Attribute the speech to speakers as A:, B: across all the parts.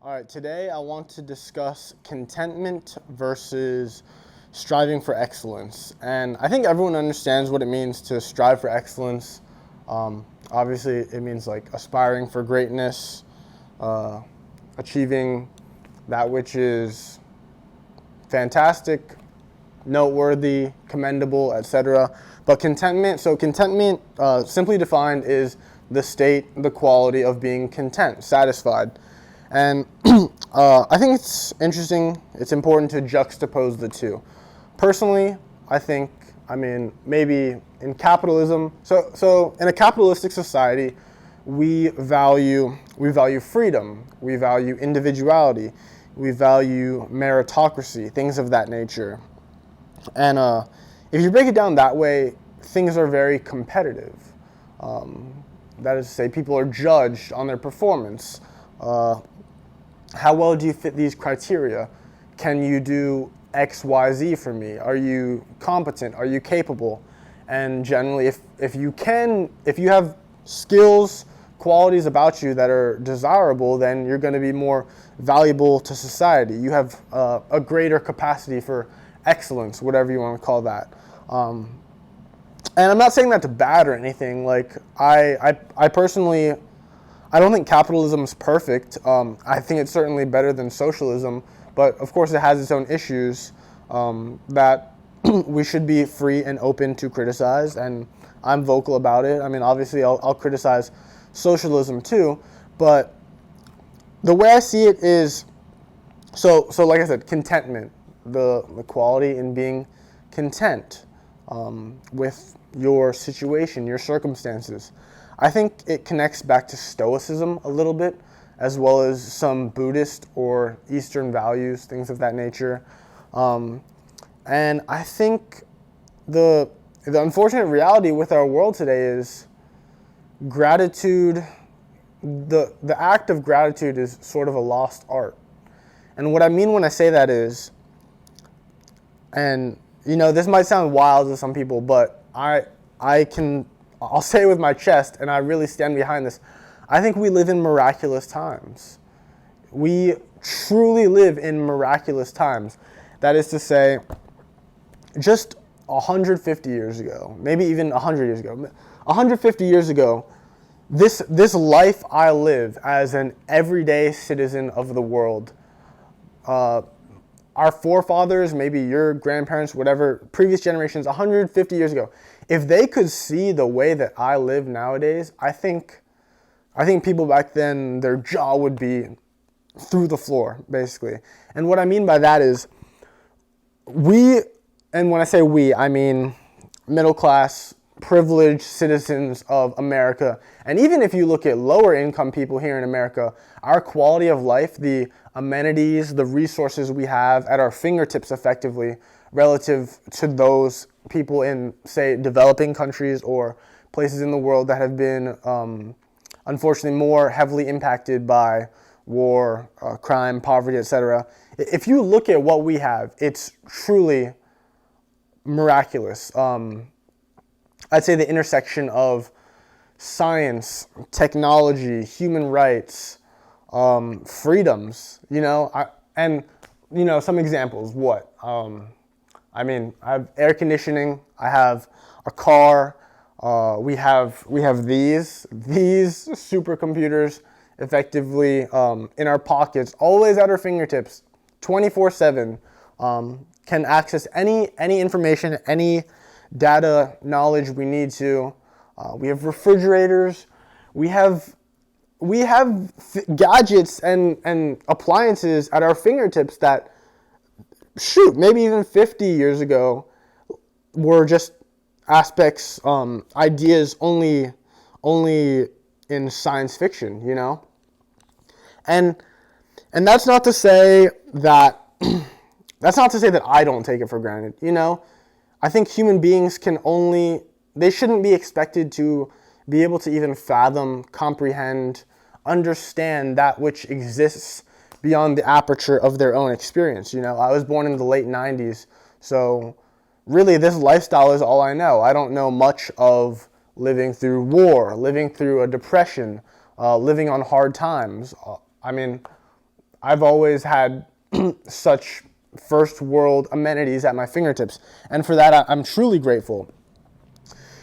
A: All right, today I want to discuss contentment versus striving for excellence. And I think everyone understands what it means to strive for excellence. Obviously, it means like aspiring for greatness, achieving that which is fantastic, noteworthy, commendable, etc. But contentment, simply defined, is the state, the quality of being content, satisfied. And I think it's interesting, it's important to juxtapose the two. Personally, maybe in capitalism, so in a capitalistic society, we value freedom, we value individuality, we value meritocracy, things of that nature. And if you break it down that way, things are very competitive. That is to say, people are judged on their performance. How well do you fit these criteria? Can you do X, Y, Z for me? Are you competent? Are you capable? And generally, if you have skills, qualities about you that are desirable, then you're going to be more valuable to society. You have a greater capacity for excellence, whatever you want to call that. And I'm not saying that's bad or anything. Like I personally, I don't think capitalism is perfect. I think it's certainly better than socialism, but of course it has its own issues that we should be free and open to criticize, and I'm vocal about it. I mean, obviously I'll criticize socialism too, but the way I see it is, so like I said, contentment, the quality in being content with your situation, your circumstances. I think it connects back to Stoicism a little bit, as well as some Buddhist or Eastern values, things of that nature. And I think the unfortunate reality with our world today is gratitude. The act of gratitude is sort of a lost art. And what I mean when I say that is, and this might sound wild to some people, but I'll say it with my chest, and I really stand behind this. I think we live in miraculous times. We truly live in miraculous times. That is to say, just 150 years ago, maybe even 100 years ago, 150 years ago, this life I live as an everyday citizen of the world, our forefathers, maybe your grandparents, whatever, previous generations, 150 years ago, if they could see the way that I live nowadays, I think people back then, their jaw would be through the floor, basically. And what I mean by that is, and when I say we, I mean middle class, privileged citizens of America. And even if you look at lower income people here in America, our quality of life, the amenities, the resources we have at our fingertips effectively relative to those people in, say, developing countries or places in the world that have been, unfortunately, more heavily impacted by war, crime, poverty, etc. If you look at what we have, it's truly miraculous. I'd say the intersection of science, technology, human rights, freedoms, some examples. I have air conditioning. I have a car. We have these supercomputers effectively in our pockets, always at our fingertips, 24/7. Can access any information, any data, knowledge we need to. We have refrigerators. We have gadgets and appliances at our fingertips that, maybe even 50 years ago were just aspects, ideas only in science fiction, And that's not to say that I don't take it for granted, I think human beings they shouldn't be expected to be able to even fathom, comprehend, understand that which exists beyond the aperture of their own experience. I was born in the late 90s, so really this lifestyle is all I know. I don't know much of living through war, living through a depression, living on hard times. I've always had such first world amenities at my fingertips. And for that, I'm truly grateful.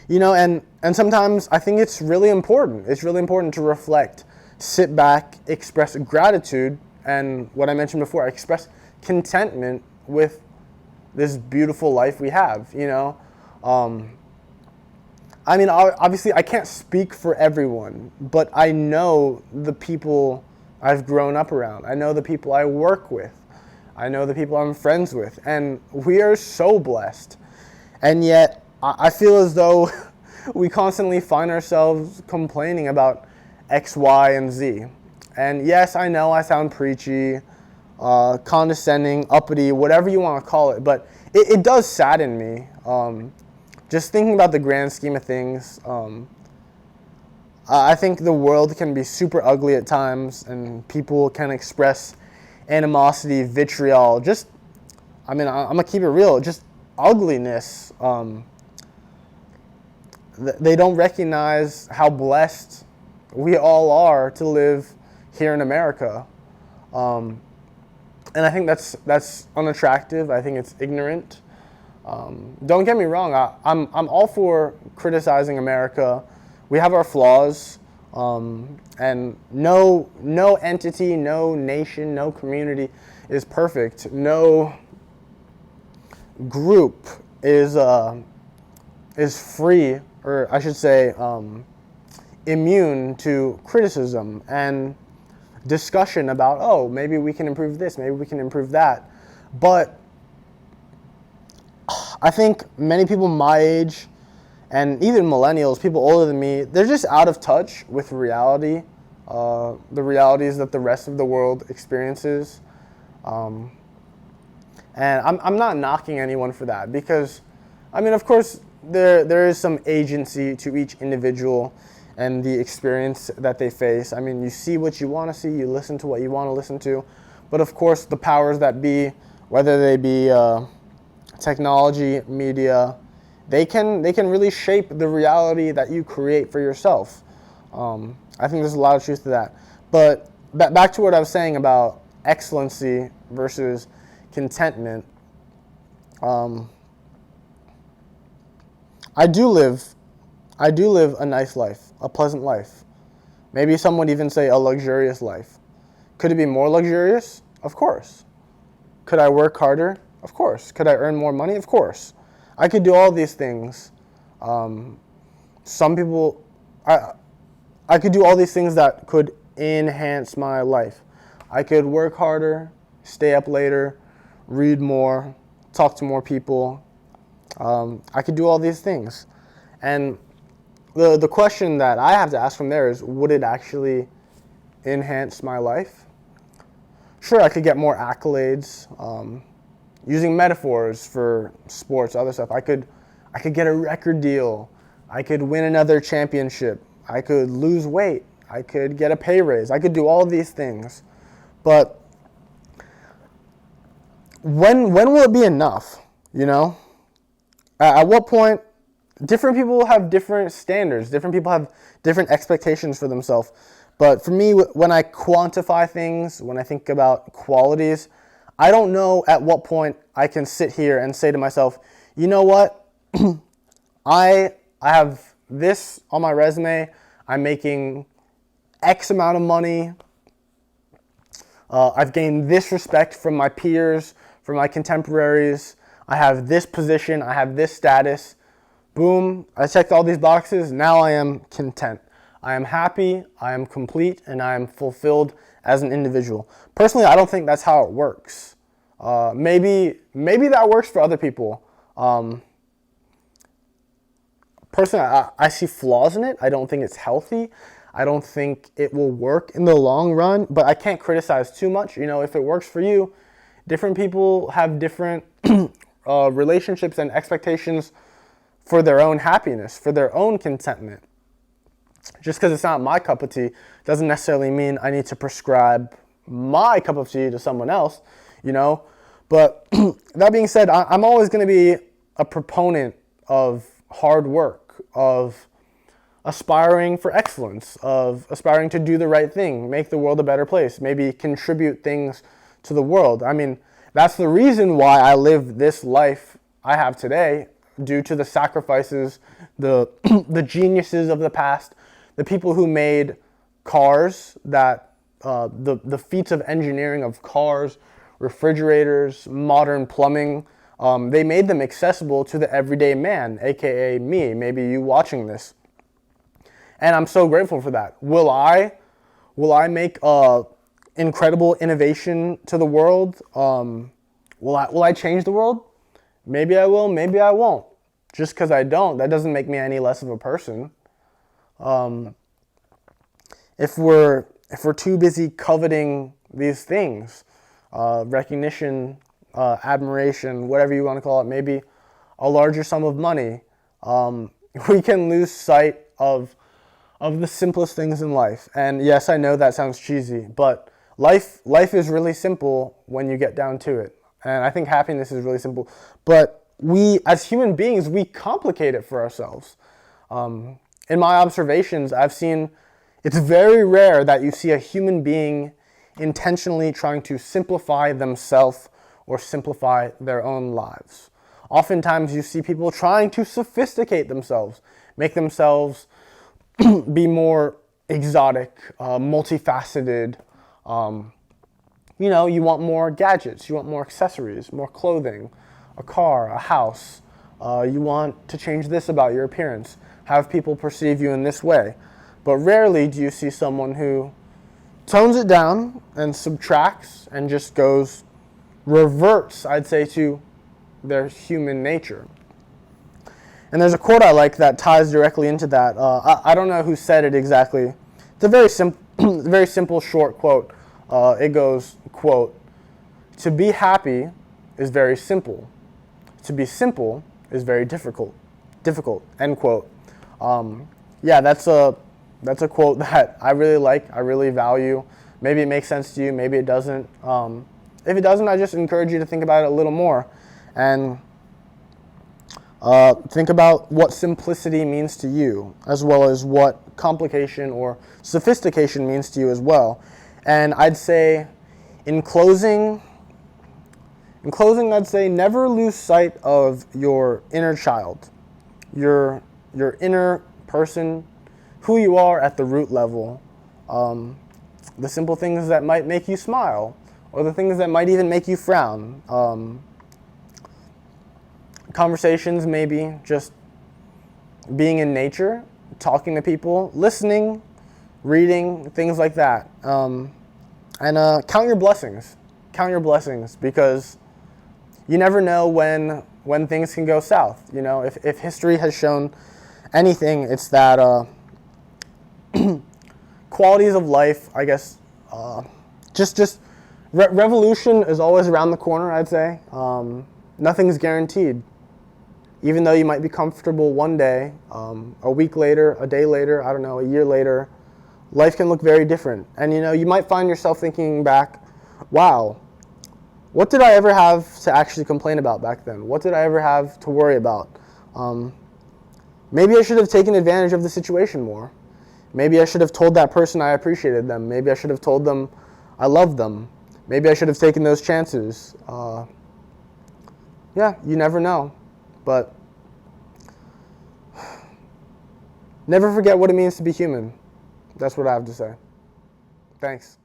A: And sometimes I think it's really important. It's really important to reflect, sit back, express gratitude, and what I mentioned before, express contentment with this beautiful life we have, obviously I can't speak for everyone, but I know the people I've grown up around. I know the people I work with. I know the people I'm friends with. And we are so blessed. And yet, I feel as though we constantly find ourselves complaining about X, Y, and Z. And yes, I know I sound preachy, condescending, uppity, whatever you want to call it, but it does sadden me. Just thinking about the grand scheme of things, I think the world can be super ugly at times, and people can express animosity, vitriol, I'm going to keep it real, just ugliness. They don't recognize how blessed we all are to live here in America. And I think that's unattractive. I think it's ignorant. Don't get me wrong. I'm all for criticizing America. We have our flaws, and no entity, no nation, no community is perfect. No group is free, or I should say, immune to criticism and discussion about, maybe we can improve this, maybe we can improve that. But I think many people my age, and even millennials, people older than me, they're just out of touch with reality, the realities that the rest of the world experiences. And I'm not knocking anyone for that, because, of course, there is some agency to each individual and the experience that they face. You see what you want to see, you listen to what you want to listen to, but of course the powers that be, whether they be technology, media, they can really shape the reality that you create for yourself. I think there's a lot of truth to that. But back to what I was saying about excellency versus contentment. I do live a nice life, a pleasant life. Maybe some would even say a luxurious life. Could it be more luxurious? Of course. Could I work harder? Of course. Could I earn more money? Of course. I could do all these things. Some people, I could do all these things that could enhance my life. I could work harder, stay up later, read more, talk to more people. I could do all these things. And the question that I have to ask from there is, would it actually enhance my life? Sure, I could get more accolades, using metaphors for sports, other stuff. I could get a record deal. I could win another championship. I could lose weight. I could get a pay raise. I could do all of these things. But when will it be enough, At what point? Different people have different standards. Different people have different expectations for themselves. But for me, when I quantify things, when I think about qualities, I don't know at what point I can sit here and say to myself, you know what? I have this on my resume. I'm making X amount of money. I've gained this respect from my peers, from my contemporaries. I have this position. I have this status. Boom, I checked all these boxes. Now I am content. I am happy, I am complete, and I am fulfilled as an individual. Personally, I don't think that's how it works. Maybe that works for other people. Personally, I see flaws in it. I don't think it's healthy. I don't think it will work in the long run, but I can't criticize too much. If it works for you, different people have different relationships and expectations for their own happiness, for their own contentment. Just because it's not my cup of tea doesn't necessarily mean I need to prescribe my cup of tea to someone else, But that being said, I'm always going to be a proponent of hard work, of aspiring for excellence, of aspiring to do the right thing, make the world a better place, maybe contribute things to the world. I mean, that's the reason why I live this life I have today, due to the sacrifices, the the geniuses of the past, the people who made cars, that the feats of engineering of cars, refrigerators, modern plumbing. They made them accessible to the everyday man, aka me, maybe you watching this. And I'm so grateful for that. Will I make incredible innovation to the world? Will I change the world? Maybe I will, maybe I won't. Just because I don't, that doesn't make me any less of a person. If we're too busy coveting these things, recognition, admiration, whatever you want to call it, maybe a larger sum of money, we can lose sight of the simplest things in life. And yes, I know that sounds cheesy, but life is really simple when you get down to it. And I think happiness is really simple. But we, as human beings, we complicate it for ourselves. In my observations, I've seen it's very rare that you see a human being intentionally trying to simplify themselves or simplify their own lives. Oftentimes you see people trying to sophisticate themselves, make themselves be more exotic, multifaceted. You want more gadgets, you want more accessories, more clothing, a car, a house. You want to change this about your appearance, have people perceive you in this way. But rarely do you see someone who tones it down and subtracts and just reverts, I'd say, to their human nature. And there's a quote I like that ties directly into that. I don't know who said it exactly. It's a very simple, short quote. It goes, quote, "To be happy is very simple. To be simple is very difficult, end quote." That's a quote that I really like, I really value. Maybe it makes sense to you, maybe it doesn't. If it doesn't, I just encourage you to think about it a little more and think about what simplicity means to you, as well as what complication or sophistication means to you as well. And I'd say, in closing, I'd say never lose sight of your inner child, your inner person, who you are at the root level, the simple things that might make you smile, or the things that might even make you frown. Conversations, maybe just being in nature, talking to people, listening, reading, things like that. And count your blessings. Count your blessings, because you never know when things can go south. You know, if history has shown anything, it's that qualities of life, I guess, revolution is always around the corner, I'd say. Nothing's guaranteed. Even though you might be comfortable one day, a week later, a day later, I don't know, a year later, life can look very different. And you might find yourself thinking back, wow, what did I ever have to actually complain about back then? What did I ever have to worry about? Maybe I should have taken advantage of the situation more. Maybe I should have told that person I appreciated them. Maybe I should have told them I loved them. Maybe I should have taken those chances. You never know. But never forget what it means to be human. That's what I have to say. Thanks.